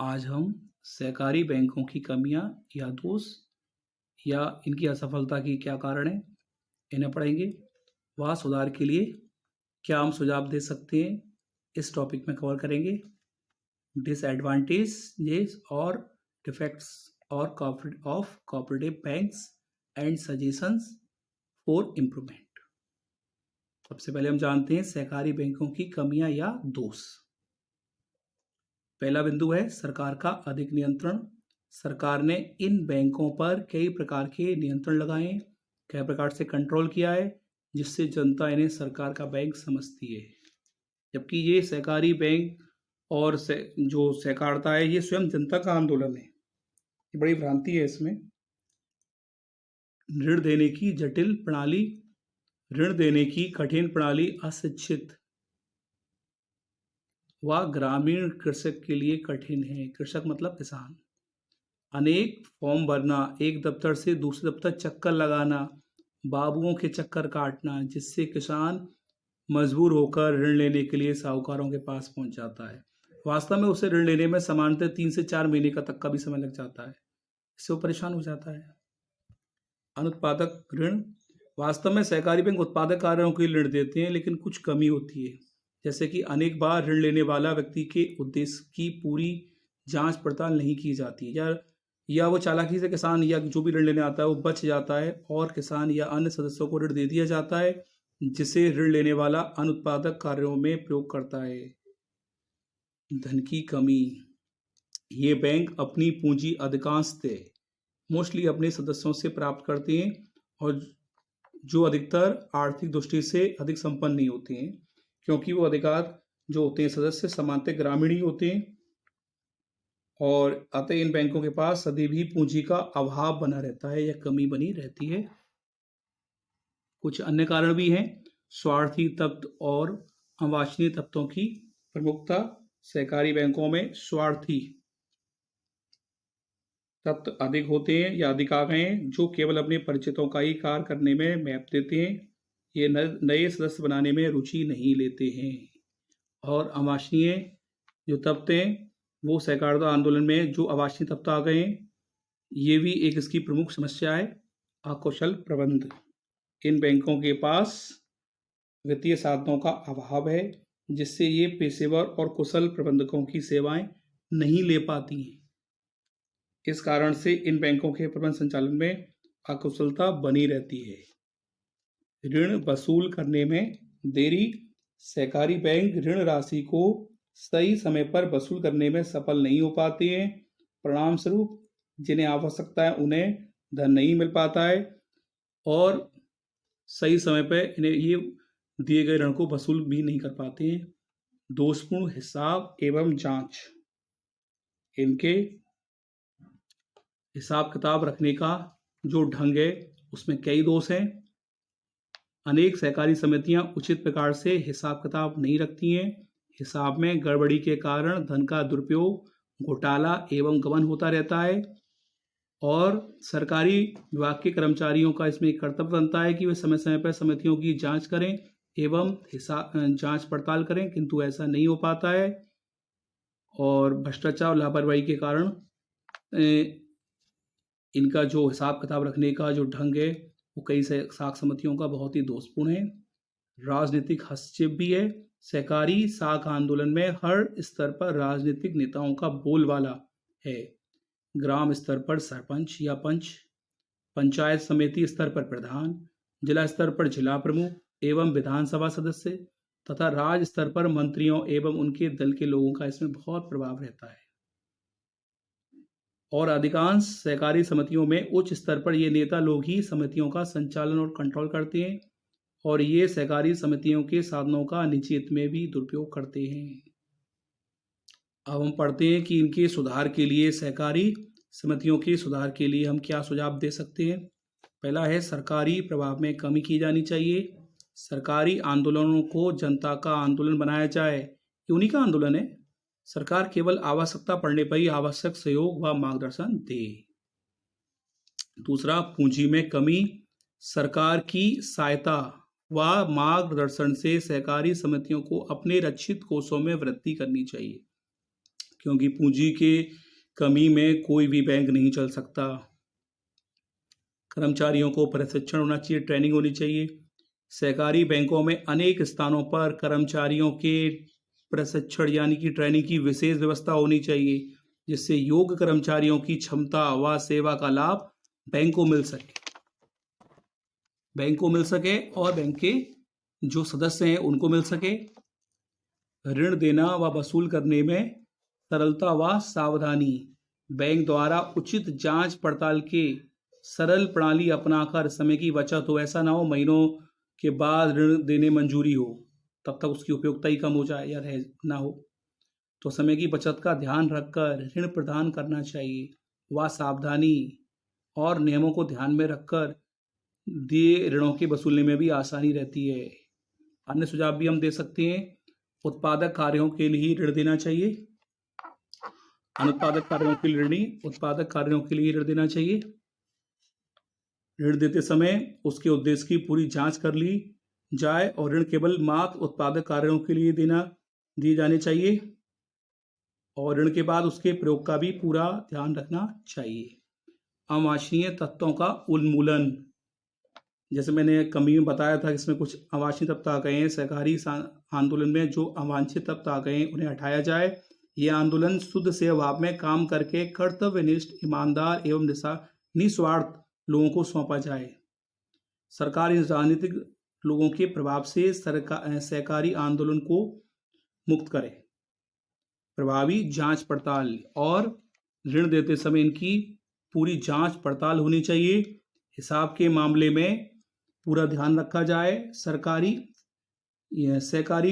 आज हम सहकारी बैंकों की कमियां या दोष या इनकी असफलता की क्या कारण है, इन्हें पढ़ेंगे। वह सुधार के लिए क्या हम सुझाव दे सकते हैं, इस टॉपिक में कवर करेंगे। डिसएडवांटेजेस और डिफेक्ट्स और of cooperative banks and suggestions for improvement. सबसे पहले हम जानते हैं सहकारी बैंकों की कमियां या दोष। पहला बिंदु है सरकार का अधिक नियंत्रण। सरकार ने इन बैंकों पर कई प्रकार के नियंत्रण लगाए हैं, कई प्रकार से कंट्रोल किया है, जिससे जनता इन्हें सरकार का बैंक समझती है। जबकि ये सहकारी बैंक और जो सहकारिता है, ये स्वयं जनता का आंदोलन है। ये बड़ी भ्रांति है इसमें। ऋण देने की जटिल प्रणाली, ऋण देने की कठिन प्रणाली अशिक्षित व ग्रामीण कृषक के लिए कठिन है। कृषक मतलब किसान। अनेक फॉर्म भरना, एक दफ्तर से दूसरे दफ्तर चक्कर लगाना, बाबुओं के चक्कर काटना, जिससे किसान मजबूर होकर ऋण लेने के लिए साहूकारों के पास पहुंच जाता है। वास्तव में उसे ऋण लेने में सामान्यतः 3 से 4 महीने का तक का भी समय लग जाता है। इससे वो परेशान हो जाता है। अनुत्पादक ऋण। वास्तव में सहकारी बैंक उत्पादक कार्यों के लिए ऋण देते हैं, लेकिन कुछ कमी होती है, जैसे कि अनेक बार ऋण लेने वाला व्यक्ति के उद्देश्य की पूरी जांच पड़ताल नहीं की जाती है, या वो चालाकी से किसान या जो भी ऋण लेने आता है वो बच जाता है और किसान या अन्य सदस्यों को ऋण दे दिया जाता है, जिसे ऋण लेने वाला अनुत्पादक कार्यों में प्रयोग करता है। धन की कमी। ये बैंक अपनी पूंजी अधिकांशतः मोस्टली अपने सदस्यों से प्राप्त करते हैं, और जो अधिकतर आर्थिक दृष्टि से अधिक संपन्न नहीं होते हैं, क्योंकि वो अधिकार जो होते हैं सदस्य सामान्यतः ग्रामीण ही होते हैं, और अतः इन बैंकों के पास सदैव ही पूंजी का अभाव बना रहता है या कमी बनी रहती है। कुछ अन्य कारण भी हैं। स्वार्थी तत्व और अवांछनीय तत्वों की प्रमुखता। सहकारी बैंकों में स्वार्थी तत्व अधिक होते हैं या अधिक आ गए हैं, जो केवल अपने परिचितों का ही कार्य करने में महत्व देते हैं। ये नए सदस्य बनाने में रुचि नहीं लेते हैं। और अवांछनीय जो तत्व हैं, वो सहकारिता आंदोलन में जो अवांछनीय तत्व आ गए हैं, ये भी एक इसकी प्रमुख समस्या है। अकुशल प्रबंध। इन बैंकों के पास वित्तीय साधनों का अभाव है, जिससे ये पेशेवर और कुशल प्रबंधकों की सेवाएं नहीं ले पाती हैं। इस कारण से इन बैंकों के प्रबंध संचालन में अकुशलता बनी रहती है। ऋण वसूल करने में देरी। सहकारी बैंक ऋण राशि को सही समय पर वसूल करने में सफल नहीं हो पाते हैं। परिणाम स्वरूप जिन्हें आवश्यकता है उन्हें धन नहीं मिल पाता है, और सही समय पर इन्हें ये दिए गए ऋण को वसूल भी नहीं कर पाते हैं। दोषपूर्ण हिसाब एवं जांच। इनके हिसाब किताब रखने का जो ढंग है, उसमें कई दोष हैं। अनेक सहकारी समितियां उचित प्रकार से हिसाब किताब नहीं रखती हैं। हिसाब में गड़बड़ी के कारण धन का दुरुपयोग, घोटाला एवं गबन होता रहता है। और सरकारी विभाग के कर्मचारियों का इसमें कर्तव्य बनता है कि वे समय समय पर समितियों की जांच करें एवं हिसाब जांच पड़ताल करें, किंतु ऐसा नहीं हो पाता है। और भ्रष्टाचार और लापरवाही के कारण इनका जो हिसाब किताब रखने का जो ढंग है, वो कई साख समितियों का बहुत ही दोषपूर्ण है। राजनीतिक हस्तक्षेप भी है। सहकारी साख आंदोलन में हर स्तर पर राजनीतिक नेताओं का बोलबाला है। ग्राम स्तर पर सरपंच या पंच, पंचायत समिति स्तर पर प्रधान, जिला स्तर पर जिला प्रमुख एवं विधानसभा सदस्य तथा राज्य स्तर पर मंत्रियों एवं उनके दल के लोगों का इसमें बहुत प्रभाव रहता है। और अधिकांश सहकारी समितियों में उच्च स्तर पर ये नेता लोग ही समितियों का संचालन और कंट्रोल करते हैं, और ये सहकारी समितियों के साधनों का निजी हित में भी दुरुपयोग करते हैं। अब हम पढ़ते हैं कि इनके सुधार के लिए, सहकारी समितियों के सुधार के लिए हम क्या सुझाव दे सकते हैं। पहला है सरकारी प्रभाव में कमी की जानी चाहिए। सरकारी आंदोलनों को जनता का आंदोलन बनाया जाए। ये उन्हीं का आंदोलन है। सरकार केवल आवश्यकता पड़ने पर ही आवश्यक सहयोग व मार्गदर्शन दे। दूसरा, पूंजी में कमी। सरकार की सहायता व मार्गदर्शन से सहकारी समितियों को अपने रक्षित कोषों में वृद्धि करनी चाहिए। क्योंकि पूंजी के कमी में कोई भी बैंक नहीं चल सकता। कर्मचारियों को प्रशिक्षण होना चाहिए, ट्रेनिंग होनी चाहिए। सहकारी बैंकों में अनेक स्थानों पर कर्मचारियों के प्रशिक्षण यानी कि ट्रेनिंग की विशेष व्यवस्था होनी चाहिए, जिससे योग्य कर्मचारियों की क्षमता व सेवा का लाभ बैंक को मिल सके और बैंक के जो सदस्य हैं उनको मिल सके। ऋण देना व वसूल करने में सरलता व सावधानी। बैंक द्वारा उचित जांच पड़ताल के सरल प्रणाली अपनाकर समय की बचत हो। ऐसा ना हो महीनों के बाद ऋण देने मंजूरी हो, तब तक उसकी उपयोगिता ही कम हो जाए या रह ना हो। तो समय की बचत का ध्यान रखकर ऋण प्रदान करना चाहिए व सावधानी और नियमों को ध्यान में रखकर दिए ऋणों के वसूलने में भी आसानी रहती है। अन्य सुझाव भी हम दे सकते हैं। उत्पादक कार्यों के लिए ऋण देना चाहिए, अनुत्पादक कार्यों के लिए ऋण, उत्पादक कार्यों के लिए ऋण देना चाहिए। ऋण देते समय उसके उद्देश्य की पूरी जांच कर ली जाए और ऋण केवल मात्र उत्पादक कार्यों के लिए दिए जाने चाहिए और ऋण के बाद उसके प्रयोग का भी पूरा ध्यान रखना चाहिए। अवांछनीय तत्वों का उन्मूलन, जैसे मैंने कमी में बताया था, इसमें कुछ अवांछनीय तत्व आ गए हैं। सहकारी आंदोलन में जो अवांछित तत्व आ गए हैं उन्हें हटाया जाए। यह आंदोलन शुद्ध सेवा भाव में काम करके कर्तव्यनिष्ठ, ईमानदार एवं निस्वार्थ लोगों को सौंपा जाए। सरकार इन राजनीतिक लोगों के प्रभाव से सहकारी आंदोलन को मुक्त करे। प्रभावी जांच पड़ताल और ऋण देते समय इनकी पूरी जांच पड़ताल होनी चाहिए। हिसाब के मामले में पूरा ध्यान रखा जाए। सहकारी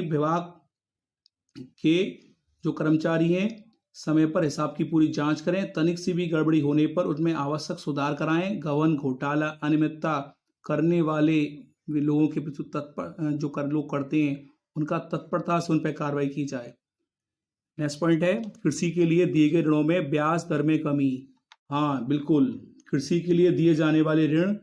विभाग के जो कर्मचारी हैं समय पर हिसाब की पूरी जांच करें। तनिक सी भी गड़बड़ी होने पर उनमें आवश्यक सुधार कराएं। गबन, घोटाला, अनियमितता करने वाले लोगों के प्रति लोग करते हैं उनका तत्परता से उन पर कार्रवाई की जाए। नेक्स्ट पॉइंट है कृषि के लिए दिए गए ऋणों में ब्याज दर में कमी। हाँ बिल्कुल, कृषि के लिए दिए जाने वाले ऋण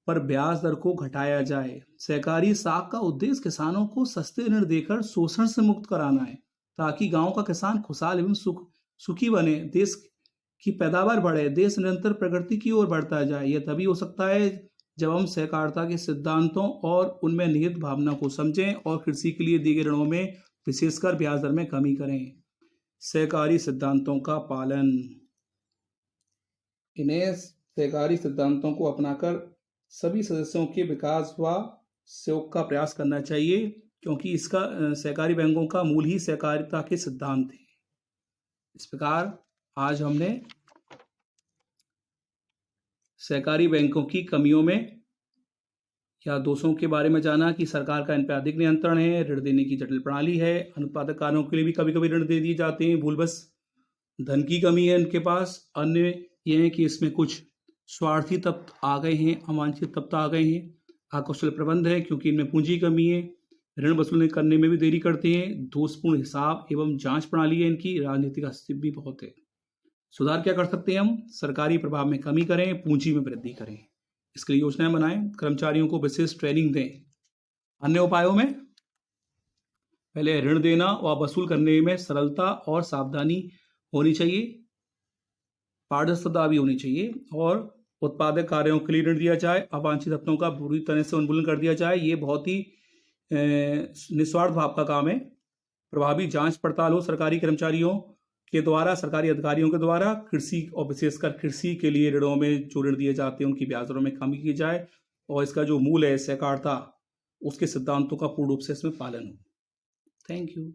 पर ब्याज दर को घटाया जाए। सहकारी साख का उद्देश्य किसानों को सस्ते ऋण देकर शोषण से मुक्त कराना है, ताकि गांव का किसान खुशहाल एवं सुखी बने, देश की पैदावार बढ़े, देश निरंतर प्रगति की ओर बढ़ता जाए। यह तभी हो सकता है जब हम सहकारिता के सिद्धांतों और उनमें निहित भावना को समझें और कृषि के लिए दिए गए ऋणों में विशेषकर ब्याज दर में कमी करें। सहकारी सिद्धांतों का पालन, इन्हें सहकारी सिद्धांतों को अपनाकर सभी सदस्यों के विकास व सहयोग का प्रयास करना चाहिए, क्योंकि इसका सहकारी बैंकों का मूल ही सहकारिता के सिद्धांत है। इस प्रकार आज हमने सहकारी बैंकों की कमियों में या दोषों के बारे में जाना कि सरकार का इन पर अधिक नियंत्रण है, ऋण देने की जटिल प्रणाली है, अनुत्पादक कार्यों के लिए भी कभी कभी ऋण दे दिए जाते हैं भूलवश, धन की कमी है इनके पास। अन्य यह है कि इसमें कुछ स्वार्थी तत्व आ गए हैं, अवांछित तत्व आ गए हैं, अकुशल प्रबंध है क्योंकि इनमें पूंजी कमी है, ऋण वसूल करने में भी देरी करते हैं, दोषपूर्ण हिसाब एवं जांच प्रणाली है इनकी, राजनीतिक हस्तक्षेप भी बहुत है। सुधार क्या कर सकते हैं हम? सरकारी प्रभाव में कमी करें, पूंजी में वृद्धि करें, इसके लिए योजनाएं बनाएं, कर्मचारियों को विशेष ट्रेनिंग दें। अन्य उपायों में पहले ऋण देना व वसूल करने में सरलता और सावधानी होनी चाहिए, पारदर्शिता भी होनी चाहिए और उत्पादक कार्यों के लिए ऋण दिया जाए, अवांछित तत्वों का पूरी तरह से उन्मूलन कर दिया जाए। ये बहुत ही निस्वार्थ भाव का काम है। प्रभावी जांच पड़ताल हो सरकारी कर्मचारियों के द्वारा, सरकारी अधिकारियों के द्वारा, कृषि और विशेषकर कृषि के लिए ऋणों में जो ऋण दिए जाते हैं उनकी ब्याज दरों में कमी की जाए और इसका जो मूल है सहकारिता, उसके सिद्धांतों का पूर्ण रूप से इसमें पालन हो। Thank you.